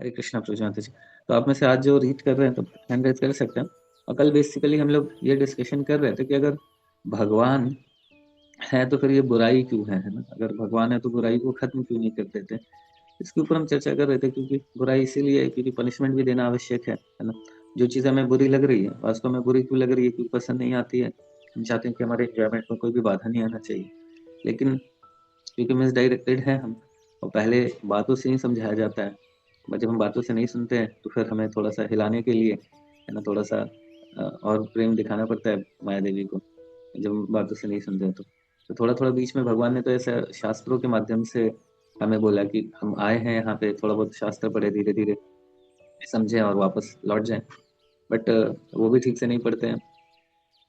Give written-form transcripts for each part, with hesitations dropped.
हरे कृष्णा प्रशांत जी। तो आप में से आज जो रीड कर रहे हैं तो हैंड रेज कर सकते हैं। और कल बेसिकली हम लोग ये डिस्कशन कर रहे थे कि अगर भगवान है तो फिर ये बुराई क्यों है ना? अगर भगवान है तो बुराई को खत्म क्यों नहीं कर देते? इसके ऊपर हम चर्चा कर रहे थे क्योंकि बुराई इसीलिए है क्योंकि पनिशमेंट भी देना आवश्यक है ना? जो चीज़ हमें बुरी लग रही है, वास्तव में बुरी क्यों लग रही है? क्योंकि पसंद नहीं आती है। हम चाहते हैं कि हमारे एन्जॉयमेंट में कोई भी बाधा नहीं आना चाहिए। लेकिन क्योंकि मिसडायरेक्टेड हैं हम और पहले बातों से ही समझाया जाता है। बट जब हम बातों से नहीं सुनते हैं तो फिर हमें थोड़ा-सा हिलाने के लिए, है ना, थोड़ा-सा और प्रेम दिखाना पड़ता है माया देवी को, जब हम बातों से नहीं सुनते हैं तो। तो थोड़ा-थोड़ा बीच में भगवान ने तो ऐसा शास्त्रों के माध्यम से हमें बोला कि हम आए हैं यहाँ पे, थोड़ा बहुत शास्त्र पढ़े, धीरे-धीरे समझें और वापस लौट जाएँ। बट वो भी ठीक से नहीं पढ़ते हैं।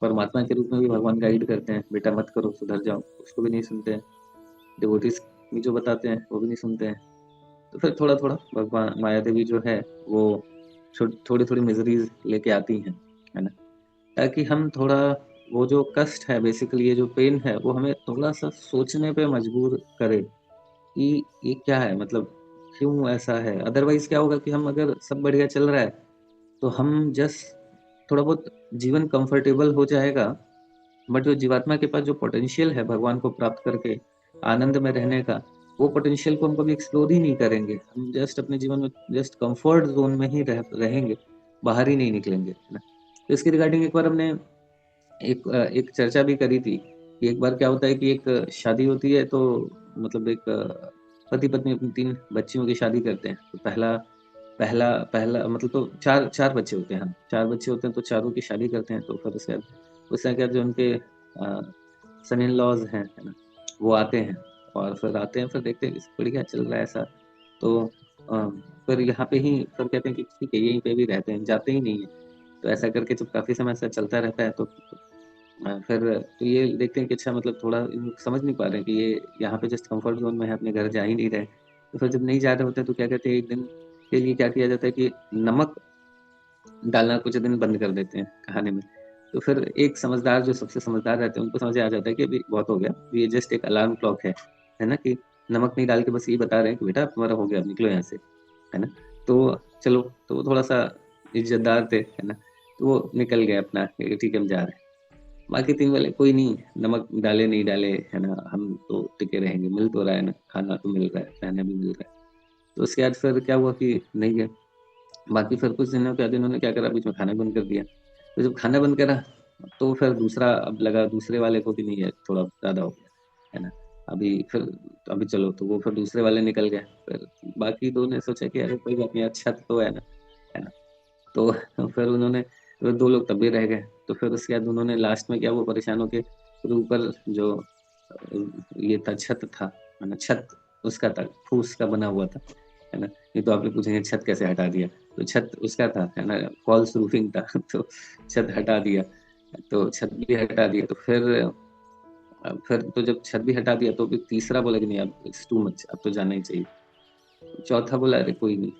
परमात्मा के रूप में भी भगवान गाइड करते हैं, बेटा मत करो, सुधर जाओ, उसको भी नहीं सुनते हैं। डिवोटीज़ भी जो बताते हैं, वो भी नहीं सुनते हैं। तो फिर थोड़ा-थोड़ा भगवान माया देवी जो है वो थोड़ी-थोड़ी मिज़रीज़ लेके आती हैं, है ना? ताकि हम थोड़ा वो जो कष्ट है बेसिकली ये जो पेन है वो हमें थोड़ा-सा सोचने पे मजबूर करे कि ये क्या है? मतलब क्यों ऐसा है? अदरवाइज़ क्या होगा कि हम अगर सब बढ़िया चल रहा है, तो हम जस्ट थोड़ा बहुत जीवन कंफर्टेबल हो जाएगा, बट जो जीवात्मा के पास जो पोटेंशियल है भगवान को प्राप्त करके आनंद में रहने का, वो पोटेंशियल को हम कभी एक्सप्लोर ही नहीं करेंगे। हम जस्ट अपने जीवन में जस्ट कंफर्ट ज़ोन में ही रहेंगे, बाहर ही नहीं निकलेंगे, है ना? तो इसके रिगार्डिंग एक बार हमने एक चर्चा भी करी थी कि एक बार क्या होता है कि एक शादी होती है तो मतलब एक पति-पत्नी अपनी 3 बच्चियों की शादी करते हैं। तो पहला पहला पहला मतलब तो 4 बच्चे होते हैं, हाँ, 4 बच्चे होते हैं तो चारों की शादी करते हैं। तो फिर उसके बाद जो उनके सन इन लॉज़ हैं, है ना? वो आते हैं और फिर आते हैं, फिर देखते हैं कि बढ़िया चल रहा है ऐसा। तो अ, फिर यहाँ पे ही फिर कहते हैं कि ठीक है, यहीं पे भी रहते हैं, जाते ही नहीं हैं। तो ऐसा करके जब काफ़ी समय ऐसा चलता रहता है तो फिर तो ये देखते हैं कि अच्छा मतलब थोड़ा इन लोग समझ नहीं पा रहे हैं कि ये यहाँ पे जस्ट कम्फर्ट ज़ोन में है, अपने घर जा ही नहीं रहे। तो फिर जब नहीं जा रहे होते हैं तो क्या कहते हैं, एक दिन के लिए क्या किया जाता है कि नमक डालना कुछ दिन बंद कर देते हैं खाने में। तो फिर एक समझदार जो सबसे समझदार रहते हैं, उनको समझ आ जाता है कि अभी बहुत हो गया, ये जस्ट एक अलार्म क्लॉक है ना? कि नमक नहीं डाल के बस ये बता रहे हैं कि बेटा अब तुम्हारा हो गया, अब निकलो यहाँ से, है ना? तो चलो, तो वो थोड़ा-सा इज़्ज़तदार थे, है ना? तो वो निकल गए अपना कि ठीक है हम जा रहे हैं। बाकी 3 वाले कोई नहीं, नमक डाले नहीं डाले, है ना? हम तो टिके रहेंगे, मिल तो रहा है ना, खाना तो मिल रहा है, रहना भी मिल रहा है। तो उसके बाद फिर क्या हुआ कि नहीं गए। बाकी फिर कुछ दिनों के बाद इन्होंने क्या करा, बीच में खाना बंद कर दिया। तो जब खाना बंद करा, तो फिर दूसरा अब लगा दूसरे वाले को कि नहीं है थोड़ा ज़्यादा हो गया, है ना? अभी फिर अभी चलो तो वो फिर दूसरे वाले निकल गए। फिर बाकी 2 ने सोचा कि अरे कोई बात नहीं, छत तो है ना? तो फिर उन्होंने फिर 2 लोग तब भी रह गए। तो फिर उसके बाद उन्होंने लास्ट में क्या वो परेशान होके फिर ऊपर जो ये था छत था, है ना? छत उसका था, फूस का बना हुआ था, है ना? नहीं तो आप लोग पूछेंगे छत कैसे हटा दिया? तो छत उसका था, है ना? फॉल्स रूफिंग था तो छत हटा दिया। तो छत भी हटा दिया तो फिर तो जब छत भी हटा दिया तो फिर तीसरा बोला कि नहीं अब इट्स टू मच, अब तो जाना ही चाहिए। चौथा बोला अरे कोई नहीं,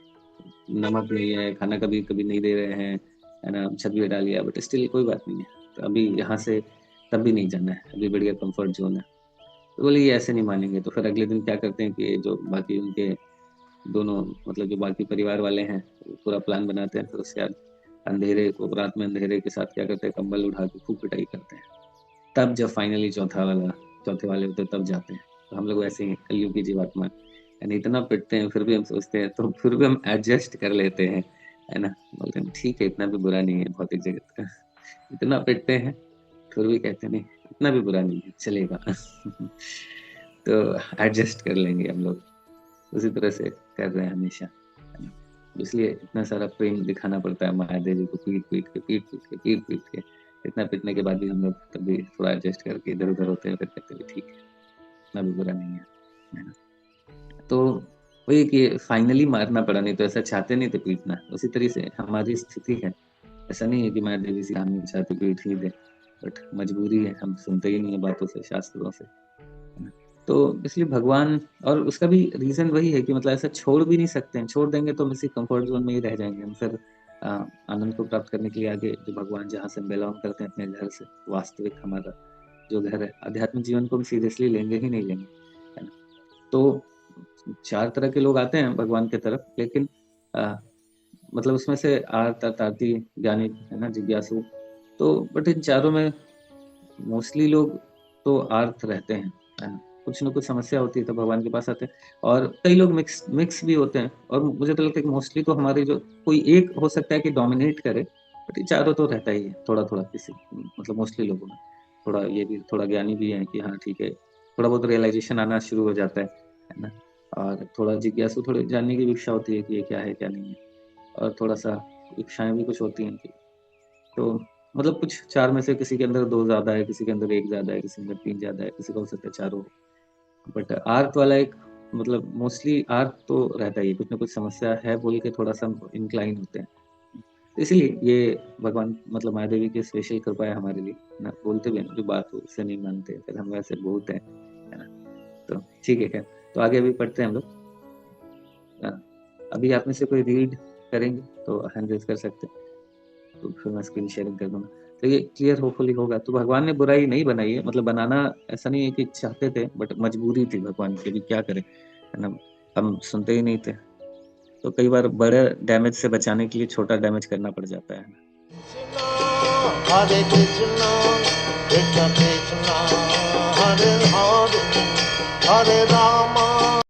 नमक नहीं है, खाना कभी-कभी नहीं दे रहे हैं, है ना? छत भी हटा लिया बट स्टिल कोई बात नहीं है। तो अभी यहाँ से तब भी नहीं जाना है, अभी बढ़िया कम्फर्ट ज़ोन है। तो बोले ये ऐसे नहीं मानेंगे, तो फिर अगले दिन क्या करते हैं कि जो बाकी उनके दोनों मतलब जो बाकी परिवार वाले हैं, वो पूरा प्लान बनाते हैं, फिर उसके बाद अंधेरे को रात में अंधेरे के साथ क्या करते हैं, कंबल उठा के खूब पिटाई करते हैं। तब जब फाइनली चौथे वाले होते हैं तब जाते हैं। तो हम लोग वैसे ही हैं, कलयुग की जीवात्मा यानी इतना पिटते हैं, फिर भी हम सोचते हैं तो फिर भी हम एडजस्ट कर लेते हैं, है ना? बोलते हैं ठीक है, इतना भी बुरा नहीं है भौतिक जगत का। इतना पिटते हैं, फिर भी कहते हैं नहीं, इतना भी बुरा नहीं है, चलेगा। तो एडजस्ट कर लेंगे हम लोग। उसी तरह से कर रहे हैं हमेशा, है ना? इसलिए इतना सारा प्रेम दिखाना पड़ता है माया देवी को पीट-पीट के, पीट-पीट के, पीट-पीट के। इतना पीटने के बाद भी हम लोग तब भी थोड़ा एडजस्ट करके इधर-उधर होते हैं, फिर कहते हैं ठीक है, इतना भी बुरा नहीं है ना? तो वही है कि फाइनली मारना पड़ा, नहीं तो ऐसा चाहते नहीं थे पीटना। उसी तरह से हमारी स्थिति है। ऐसा नहीं है कि माया देवी से हम चाहते पीट ही दें, बट मजबूरी है, हम सुनते ही नहीं है बातों से, शास्त्रों से। है ना? तो इसलिए भगवान और उसका भी रीज़न वही है कि मतलब ऐसा छोड़ भी नहीं सकते हैं, छोड़ देंगे तो हम इसी कम्फर्ट ज़ोन में ही रह जाएँगे। हम फिर अ, आनंद को प्राप्त करने के लिए आगे जो भगवान जहाँ से हम बिलॉन्ग करते हैं अपने घर से, वास्तविक हमारा जो घर है, आध्यात्मिक जीवन को हम सीरियसली लेंगे ही नहीं लेंगे, है ना? तो 4 तरह के लोग आते हैं भगवान की तरफ, लेकिन मतलब उसमें से आर्त, अर्थार्थी, ज्ञानी है ना, जिज्ञासु। तो बट इन चारों में मोस्टली लोग तो आर्थ रहते हैं, है ना? कुछ न कुछ समस्या होती है तो भगवान के पास आते हैं, और कई लोग मिक्स मिक्स भी होते हैं, और मुझे तो लगता है कि मोस्टली तो हमारे जो कोई एक हो सकता है कि डोमिनेट करे, बट ये चारों तो रहता ही है थोड़ा-थोड़ा किसी, मतलब मोस्टली लोगों में। थोड़ा ये भी थोड़ा ज्ञानी भी हैं कि हाँ ठीक है, थोड़ा बहुत रियलाइज़ेशन आना शुरू हो जाता है ना? और थोड़ा जिज्ञासु, थोड़ी जानने की भी इच्छा होती है कि ये क्या है, क्या नहीं है, और थोड़ा-सा इच्छाएँ भी कुछ होती हैं कि, तो मतलब कुछ 4 में से किसी के अंदर 2 ज़्यादा है, किसी के अंदर 1 ज़्यादा है, किसी के अंदर 3 ज़्यादा है, किसी का हो सकता है चारों हो। बट आर्ट वाला एक, मतलब मोस्टली आर्ट तो रहता ही है, कुछ ना कुछ समस्या है बोल के थोड़ा-सा इंक्लाइन होते हैं। तो इसीलिए ये भगवान, मतलब माया देवी की स्पेशल कृपा है हमारे लिए, ना बोलते भी हैं ना, जो बात हो उसे नहीं मानते, फिर हम वैसे बोलते हैं, है ना? तो ठीक है, खैर, तो आगे अभी पढ़ते हैं हम लोग। अ, अभी आप में से कोई रीड करेंगे तो हैंड रेज़ कर सकते हैं। तो फिर मैं स्क्रीन शेयरिंग कर दूँगा। तो ये क्लियर होपफुली होगा। तो भगवान ने बुराई नहीं बनाई है, मतलब बनाना ऐसा नहीं है कि चाहते थे, बट मजबूरी थी भगवान की, अभी क्या करें, है ना? हम सुनते ही नहीं थे। तो कई बार बड़े डैमेज से बचाने के लिए छोटा डैमेज करना पड़ जाता है। Krishna, Hare Krishna, Krishna Krishna, Hare